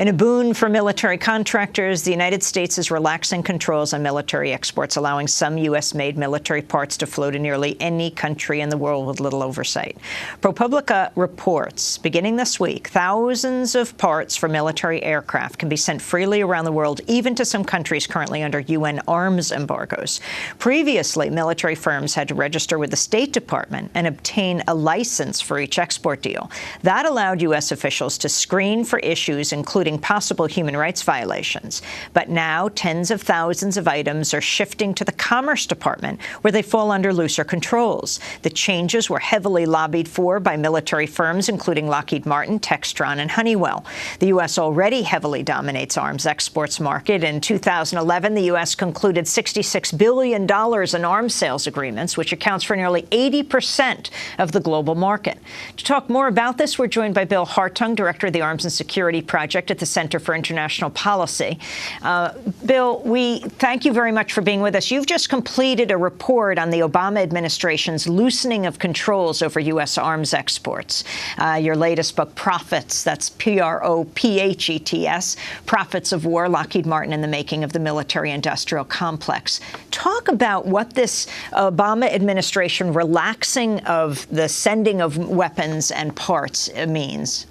In a boon for military contractors, the United States is relaxing controls on military exports, allowing some U.S.-made military parts to flow to nearly any country in the world with little oversight. ProPublica reports, beginning this week, thousands of parts for military aircraft can be sent freely around the world, even to some countries currently under UN arms embargoes. Previously, military firms had to register with the State Department and obtain a license for each export deal. That allowed U.S. officials to screen for issues, including possible human rights violations. But now, tens of thousands of items are shifting to the Commerce Department, where they fall under looser controls. The changes were heavily lobbied for by military firms, including Lockheed Martin, Textron, and Honeywell. The U.S. already heavily dominates arms exports market. In 2011, the U.S. concluded $66 billion in arms sales agreements, which accounts for nearly 80% of the global market. To talk more about this, we're joined by Bill Hartung, Director of the Arms and Security Project at the Center for International Policy. Bill, we thank you very much for being with us. You've just completed a report on the Obama administration's loosening of controls over U.S. arms exports. Your latest book, Profits, that's P-R-O-P-H-E-T-S, Profits of War, Lockheed Martin and the Making of the Military-Industrial Complex. Talk about what this Obama administration relaxing of the sending of weapons and parts means.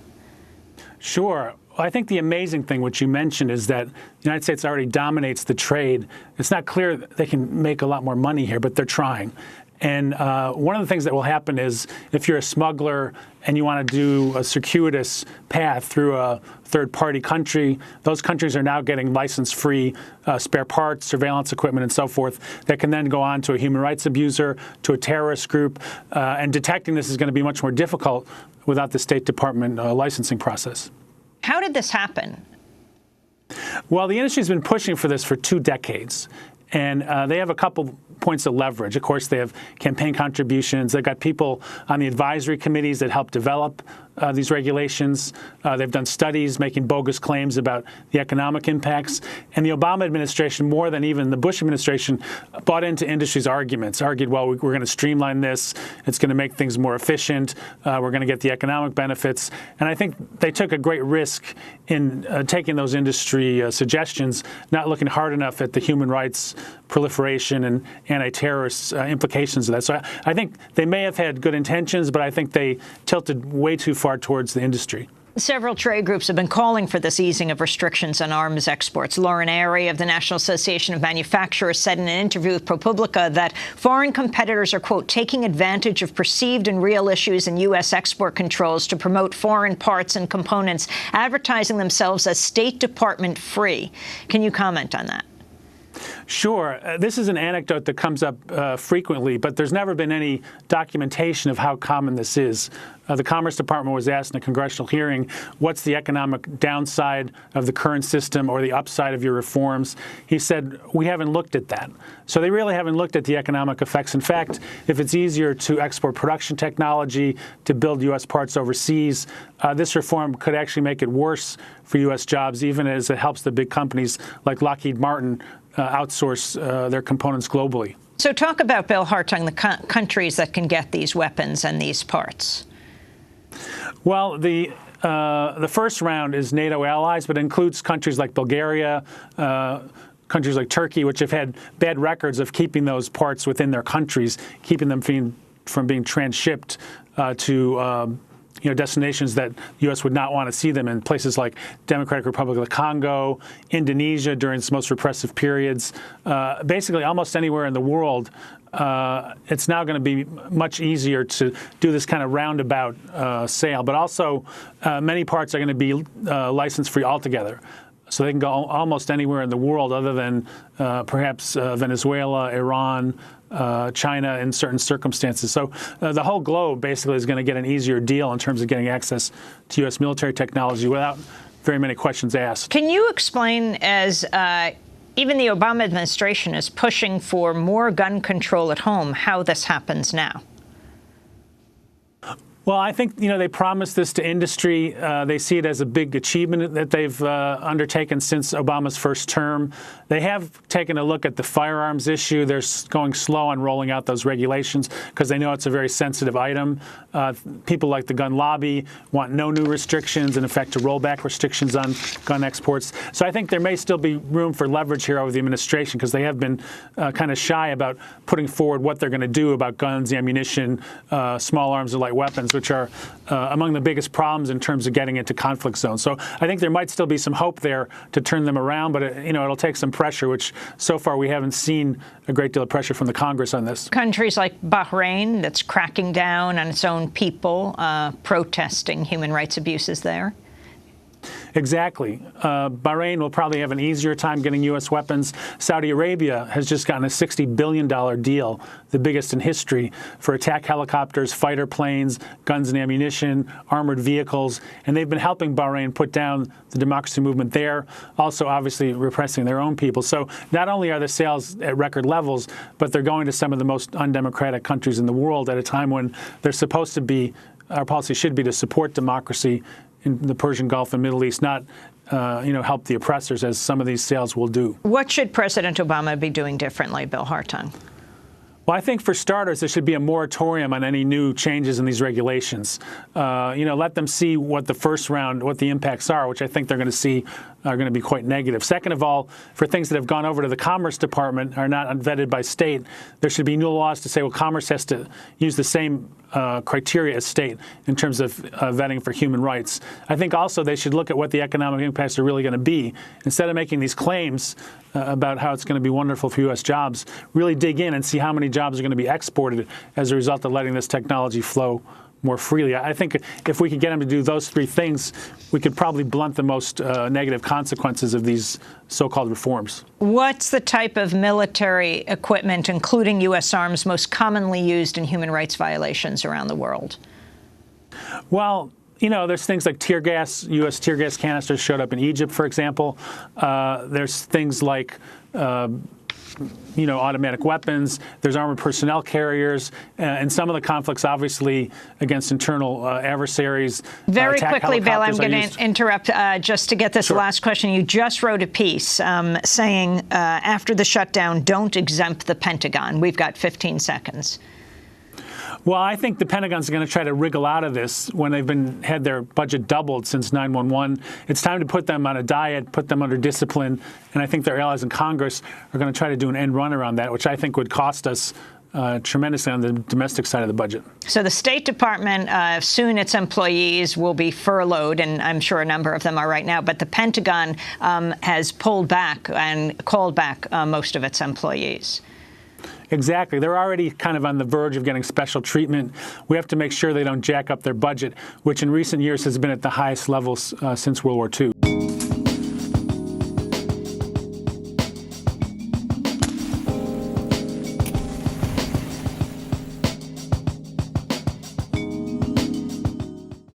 Sure. Well, I think the amazing thing, which you mentioned, is that the United States already dominates the trade. It's not clear that they can make a lot more money here, but they're trying. And one of the things that will happen is if you're a smuggler and you want to do a circuitous path through a third-party country, those countries are now getting license-free spare parts, surveillance equipment, and so forth that can then go on to a human rights abuser, to a terrorist group. And detecting this is going to be much more difficult without the State Department licensing process. How did this happen? Well, the industry's been pushing for this for 2 decades. And they have a couple points of leverage. Of course, they have campaign contributions. They've got people on the advisory committees that help develop these regulations. They've done studies making bogus claims about the economic impacts. And the Obama administration, more than even the Bush administration, bought into industry's arguments, argued, well, we're going to streamline this. It's going to make things more efficient. We're going to get the economic benefits. And I think they took a great risk in taking those industry suggestions, not looking hard enough at the human rights proliferation and anti-terrorist implications of that. So I think they may have had good intentions, but I think they tilted way too far towards the industry. Several trade groups have been calling for this easing of restrictions on arms exports. Lauren Airy of the National Association of Manufacturers said in an interview with ProPublica that foreign competitors are, quote, taking advantage of perceived and real issues in U.S. export controls to promote foreign parts and components, advertising themselves as State Department free. Can you comment on that? Sure. This is an anecdote that comes up frequently, but there's never been any documentation of how common this is. The Commerce Department was asked in a congressional hearing, what's the economic downside of the current system or the upside of your reforms? He said, we haven't looked at that. So they really haven't looked at the economic effects. In fact, if it's easier to export production technology, to build U.S. parts overseas, this reform could actually make it worse for U.S. jobs, even as it helps the big companies like Lockheed Martin outsource their components globally. So talk about, Bill Hartung, the countries that can get these weapons and these parts. Well, the first round is NATO allies, but includes countries like Bulgaria, countries like Turkey, which have had bad records of keeping those parts within their countries, keeping them from being transshipped to destinations that the U.S. would not want to see them in, places like Democratic Republic of the Congo, Indonesia during its most repressive periods. Basically, almost anywhere in the world, it's now going to be much easier to do this kind of roundabout sale. But also, many parts are going to be license-free altogether. So they can go almost anywhere in the world other than perhaps Venezuela, Iran, China in certain circumstances. So the whole globe basically is going to get an easier deal in terms of getting access to U.S. military technology without very many questions asked. Can you explain, as even the Obama administration is pushing for more gun control at home, how this happens now? Well, I think, they promised this to industry. They see it as a big achievement that they've undertaken since Obama's first term. They have taken a look at the firearms issue. They're going slow on rolling out those regulations because they know it's a very sensitive item. People like the gun lobby want no new restrictions, in effect, to roll back restrictions on gun exports. So I think there may still be room for leverage here over the administration because they have been kind of shy about putting forward what they're going to do about guns, ammunition, small arms, and light weapons, which are among the biggest problems in terms of getting into conflict zones. So I think there might still be some hope there to turn them around, but it'll take some pressure, which so far we haven't seen a great deal of pressure from the Congress on this. Countries like Bahrain, that's cracking down on its own people, protesting human rights abuses there. Exactly. Bahrain will probably have an easier time getting U.S. weapons. Saudi Arabia has just gotten a $60 billion deal, the biggest in history, for attack helicopters, fighter planes, guns and ammunition, armored vehicles, and they've been helping Bahrain put down the democracy movement there, also obviously repressing their own people. So not only are the sales at record levels, but they're going to some of the most undemocratic countries in the world at a time when they're supposed to be, our policy should be to support democracy in the Persian Gulf and Middle East, not help the oppressors, as some of these sales will do. What should President Obama be doing differently, Bill Hartung? Well, I think for starters, there should be a moratorium on any new changes in these regulations. Let them see what the first round, what the impacts are, which I think they're going to see are going to be quite negative. Second of all, for things that have gone over to the Commerce Department, are not vetted by state, there should be new laws to say, well, Commerce has to use the same criteria as state in terms of vetting for human rights. I think also they should look at what the economic impacts are really going to be. Instead of making these claims about how it's going to be wonderful for U.S. jobs, really dig in and see how many jobs are going to be exported as a result of letting this technology flow more freely. I think if we could get them to do those three things, we could probably blunt the most negative consequences of these so-called reforms. What's the type of military equipment, including U.S. arms, most commonly used in human rights violations around the world? Well, there's things like tear gas. U.S. tear gas canisters showed up in Egypt, for example. There's things like automatic weapons. There's armored personnel carriers, and some of the conflicts, obviously, against internal adversaries. Very quickly, Bill, I'm going to interrupt just to get this last question. You just wrote a piece saying after the shutdown, don't exempt the Pentagon. We've got 15 seconds. Well, I think the Pentagon's going to try to wriggle out of this when they've had their budget doubled since 9/11. It's time to put them on a diet, put them under discipline, and I think their allies in Congress are going to try to do an end run around that, which I think would cost us tremendously on the domestic side of the budget. So the State Department, soon its employees will be furloughed, and I'm sure a number of them are right now, but the Pentagon has pulled back and called back most of its employees. Exactly. They're already kind of on the verge of getting special treatment. We have to make sure they don't jack up their budget, which in recent years has been at the highest levels since World War II.